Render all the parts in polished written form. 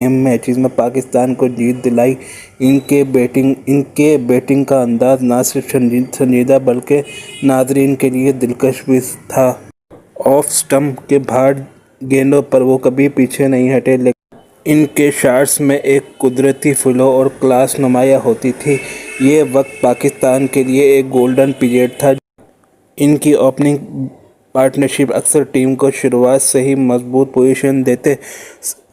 Matches में पाकिस्तान को जीत दिलाई। इनके बैटिंग का अंदाज न सिर्फ संजीदा बल्कि नाजरीन के लिए दिलकश भी था। ऑफ स्टंप के बाहर गेंदों पर वो कभी पीछे नहीं हटे, लेकिन इनके शॉट्स में एक कुदरती फ्लो और क्लास नुमाया होती थी। ये वक्त पाकिस्तान के लिए एक गोल्डन पीरियड था। इनकी ओपनिंग पार्टनरशिप अक्सर टीम को शुरुआत से ही मजबूत पोजीशन देते।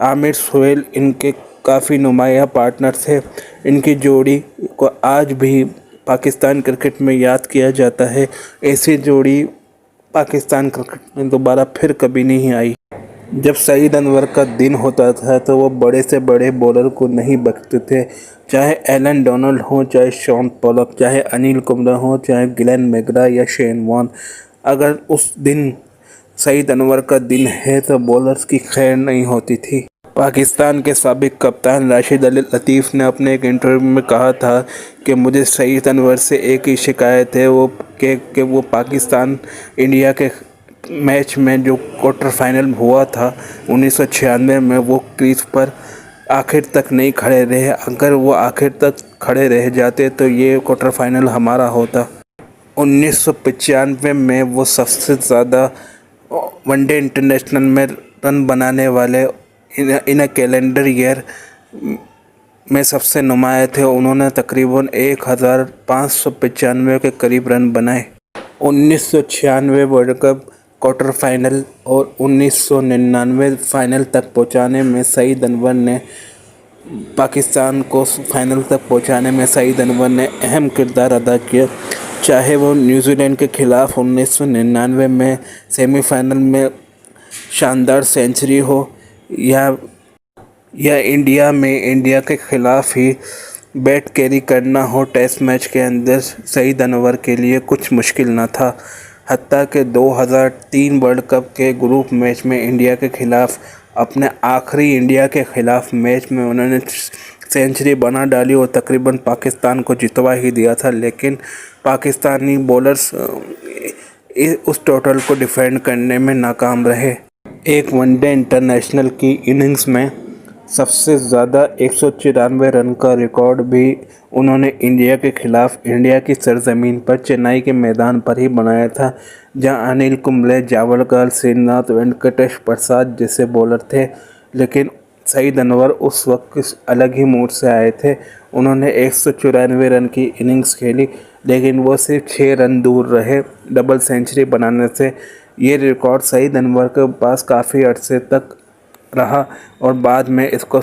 आमिर सोहेल इनके काफ़ी नुमाया पार्टनर थे। इनकी जोड़ी को आज भी पाकिस्तान क्रिकेट में याद किया जाता है। ऐसी जोड़ी पाकिस्तान क्रिकेट में दोबारा फिर कभी नहीं आई। जब सईद अनवर का दिन होता था तो वो बड़े से बड़े बॉलर को नहीं बख्शते थे, चाहे एलन डोनाल्ड हो, चाहे शॉन पोलक, चाहे अनिल कुंबले हो, चाहे ग्लेन मैकग्रा या शेन वॉर्न। अगर उस दिन सईद अनवर का दिन है तो बॉलर्स की खैर नहीं होती थी। पाकिस्तान के साबिक कप्तान राशिद अली लतीफ़ ने अपने एक इंटरव्यू में कहा था कि मुझे सईद अनवर से एक ही शिकायत है कि वो पाकिस्तान इंडिया के मैच में जो क्वार्टर फाइनल हुआ था 1996 में, वो क्रीज पर आखिर तक नहीं खड़े रहे। अगर वो आखिर तक खड़े रह जाते तो ये क्वार्टर फाइनल हमारा होता। 1995 में वो सबसे ज़्यादा वनडे इंटरनेशनल में रन बनाने वाले इन कैलेंडर ईयर में सबसे नुमाया थे। उन्होंने तकरीबन 1595 के करीब रन बनाए। 1996 वर्ल्ड कप क्वार्टर फाइनल और 1999 फाइनल तक पहुंचाने में सईद अनवर ने पाकिस्तान को फाइनल तक पहुंचाने में सईद अनवर ने अहम किरदार अदा किया। चाहे वो न्यूजीलैंड के खिलाफ 1999 में सेमीफाइनल में शानदार सेंचुरी हो या इंडिया के खिलाफ ही बैट कैरी करना हो टेस्ट मैच के अंदर, सईद अनवर के लिए कुछ मुश्किल न था। हत्ता कि 2003 वर्ल्ड कप के ग्रुप मैच में इंडिया के खिलाफ अपने आखिरी इंडिया के खिलाफ मैच में उन्होंने सेंचुरी बना डाली और तकरीबन पाकिस्तान को जितवा ही दिया था, लेकिन पाकिस्तानी बॉलर्स उस टोटल को डिफेंड करने में नाकाम रहे। एक वनडे इंटरनेशनल की इनिंग्स में सबसे ज़्यादा 194 रन का रिकॉर्ड भी उन्होंने इंडिया के खिलाफ इंडिया की सरजमीन पर चेन्नई के मैदान पर ही बनाया था, जहां अनिल कुंबले, जावलकर, श्रीनाथ, वेंकटेश प्रसाद जैसे बॉलर थे। लेकिन सईद अनवर उस वक्त अलग ही मूड से आए थे। उन्होंने 194 रन की इनिंग्स खेली, लेकिन वो सिर्फ 6 रन दूर रहे डबल सेंचुरी बनाने से। ये रिकॉर्ड सईद अनवर के पास काफ़ी अरसे तक रहा और बाद में इसको